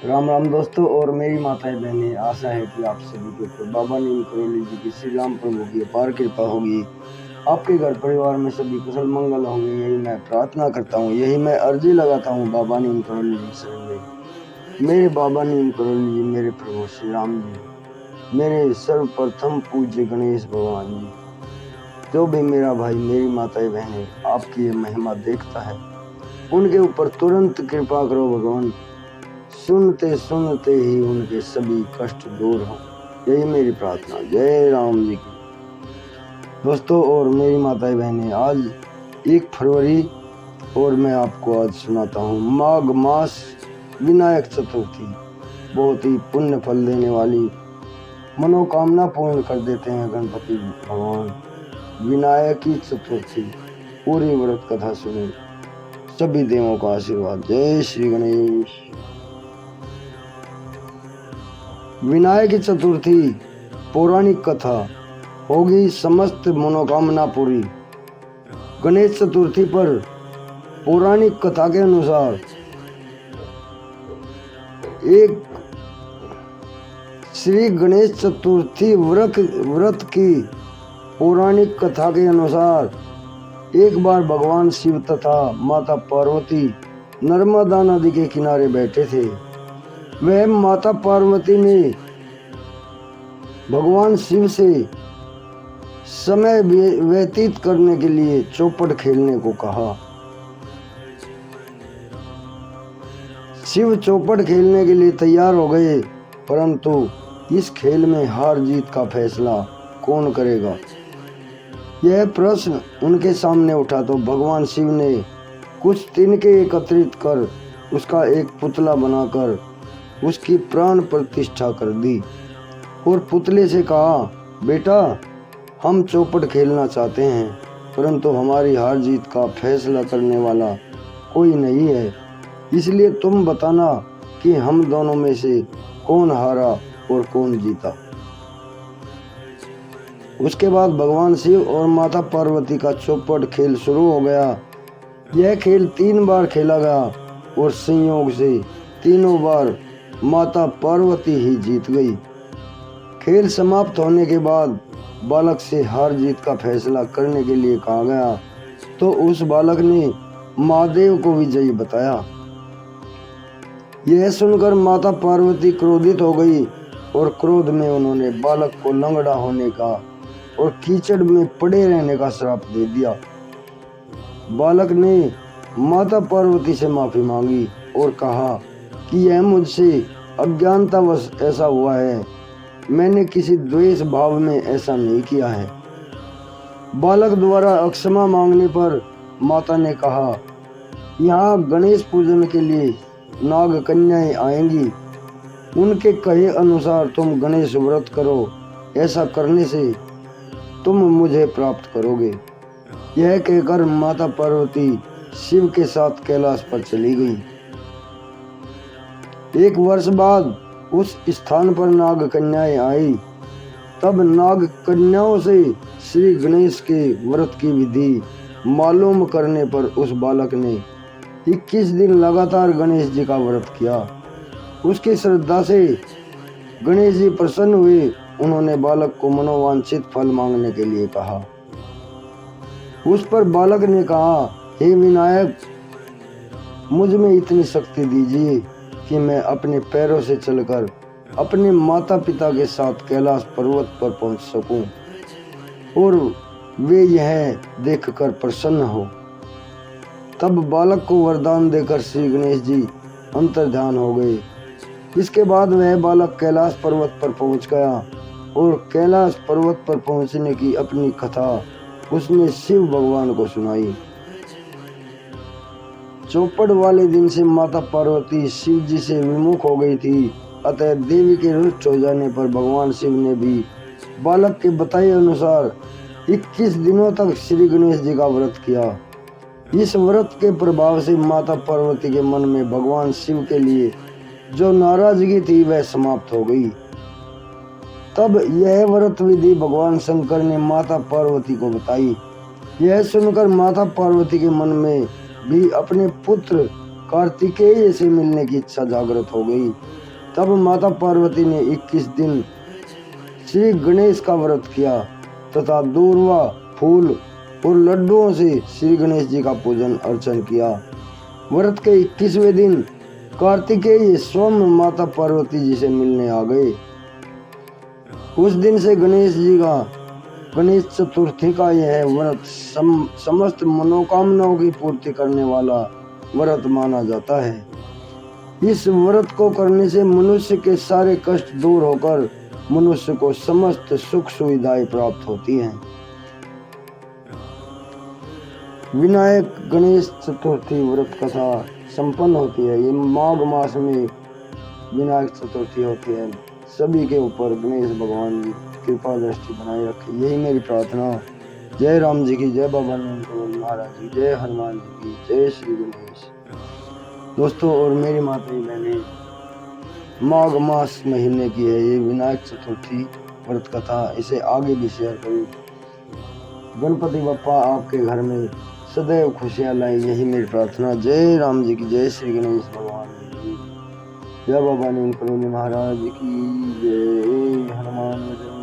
राम राम दोस्तों और मेरी माताएं बहनें, आशा है कि आप सभी के ऊपर बाबा नीम करोली जी की श्री राम प्रभु की अपार कृपा होगी। आपके घर परिवार में सभी कुशल मंगल होंगे, यही मैं प्रार्थना करता हूँ, यही मैं अर्जी लगाता हूँ बाबा नीम करोली जी शरण में। मेरे बाबा नीम करोली जी, मेरे प्रभु श्री राम जी, मेरे सर्वप्रथम पूज्य गणेश भगवान जी, जो भी मेरा भाई मेरी माताएं बहनें आपकी ये महिमा देखता है, उनके ऊपर तुरंत कृपा करो भगवान। सुनते सुनते ही उनके सभी कष्ट दूर हों, यही मेरी प्रार्थना। जय राम जी की। दोस्तों और मेरी माताएं बहनें, आज 1 फरवरी और मैं आपको आज सुनाता हूँ माघ मास विनायक चतुर्थी। बहुत ही पुण्य फल देने वाली, मनोकामना पूर्ण कर देते हैं गणपति भगवान। विनायकी चतुर्थी, पूरी व्रत कथा सुने, सभी देवों का आशीर्वाद। जय श्री गणेश। विनायक चतुर्थी पौराणिक कथा, होगी समस्त मनोकामना पूरी। गणेश चतुर्थी पर पौराणिक कथा के अनुसार एक श्री गणेश चतुर्थी व्रत की पौराणिक कथा के अनुसार एक बार भगवान शिव तथा माता पार्वती नर्मदा नदी के किनारे बैठे थे। वह माता पार्वती ने भगवान शिव से समय व्यतीत करने के लिए चौपड़ खेलने को कहा। शिव चौपड़ खेलने के लिए तैयार हो गए, परंतु इस खेल में हार जीत का फैसला कौन करेगा, यह प्रश्न उनके सामने उठा तो भगवान शिव ने कुछ तिनके एकत्रित कर उसका एक पुतला बनाकर उसकी प्राण प्रतिष्ठा कर दी और पुतले से कहा, बेटा, हम चौपड़ खेलना चाहते हैं, परंतु हमारी हार जीत का फैसला करने वाला कोई नहीं है, इसलिए तुम बताना कि हम दोनों में से कौन हारा और कौन जीता। उसके बाद भगवान शिव और माता पार्वती का चौपड़ खेल शुरू हो गया। यह खेल 3 बार खेला गया और संयोग से तीनों बार माता पार्वती ही जीत गई। खेल समाप्त होने के बाद बालक से हार जीत का फैसला करने के लिए कहा गया, तो उस बालक ने महादेव को विजयी बताया। यह सुनकर माता पार्वती क्रोधित हो गई और क्रोध में उन्होंने बालक को लंगड़ा होने का और कीचड़ में पड़े रहने का श्राप दे दिया। बालक ने माता पार्वती से माफी मांगी और कहा कि यह मुझसे अज्ञानतावश ऐसा हुआ है, मैंने किसी द्वेष भाव में ऐसा नहीं किया है। बालक द्वारा क्षमा मांगने पर माता ने कहा, यहाँ गणेश पूजन के लिए नाग कन्याएं आएंगी, उनके कहे अनुसार तुम गणेश व्रत करो, ऐसा करने से तुम मुझे प्राप्त करोगे। यह कहकर माता पार्वती शिव के साथ कैलाश पर चली गई। 1 वर्ष बाद उस स्थान पर नाग कन्याएं आई। तब नाग कन्याओं से श्री गणेश के व्रत की विधि मालूम करने पर उस बालक ने 21 दिन लगातार गणेश जी का व्रत किया। उसकी श्रद्धा से गणेश जी प्रसन्न हुए। उन्होंने बालक को मनोवांछित फल मांगने के लिए कहा। उस पर बालक ने कहा, हे विनायक, मुझ में इतनी शक्ति दीजिए कि मैं अपने पैरों से चलकर अपने माता पिता के साथ कैलाश पर्वत पर पहुंच सकूं और वे यह देखकर प्रसन्न हो। तब बालक को वरदान देकर श्री गणेश जी अंतर्ध्यान हो गए। इसके बाद वह बालक कैलाश पर्वत पर पहुंच गया और कैलाश पर्वत पर पहुंचने की अपनी कथा उसने शिव भगवान को सुनाई। चौपड़ वाले दिन से माता पार्वती शिव जी से विमुख हो गई थी, अतः देवी के रुष्ट हो जाने पर भगवान शिव ने भी बालक के बताए अनुसार 21 दिनों तक श्री गणेश जी का व्रत किया। इस व्रत के प्रभाव से माता पार्वती के मन में भगवान शिव के लिए जो नाराजगी थी वह समाप्त हो गई। तब यह व्रत विधि भगवान शंकर ने माता पार्वती को बताई। यह सुनकर माता पार्वती के मन में भी अपने पुत्र कार्तिकेय से मिलने की इच्छा जागृत हो गई। तब माता पार्वती ने 21 दिन श्री गणेश का व्रत किया तथा दूर्वा, फूल और लड्डुओं से श्री गणेश जी का पूजन अर्चन किया। व्रत के 21वें दिन कार्तिकेय स्वयं माता पार्वती जी से मिलने आ गए। उस दिन से गणेश चतुर्थी का यह व्रत समस्त मनोकामनाओं की पूर्ति करने वाला व्रत माना जाता है। इस व्रत को करने से मनुष्य के सारे कष्ट दूर होकर मनुष्य को समस्त सुख सुविधाएं प्राप्त होती हैं। विनायक गणेश चतुर्थी व्रत कथा संपन्न होती है। ये माघ मास में विनायक चतुर्थी होती है। सभी के ऊपर गणेश भगवान की कृपा दृष्टि बनाए रखे, यही मेरी प्रार्थना। जय राम जी की, जय बाबा नीम महाराज जी, जय हनुमान जी की, जय श्री गणेश। दोस्तों और मेरी माताएं बहनें, माघ मास महीने की है ये विनायक चतुर्थी व्रत कथा, इसे आगे भी शेयर करें। गणपति बप्पा आपके घर में सदैव खुशियाँ लाए, यही मेरी प्रार्थना। जय राम जी की, जय श्री गणेश भगवान जी की, जय बाबा नीम महाराज की, जय हनुमान जी।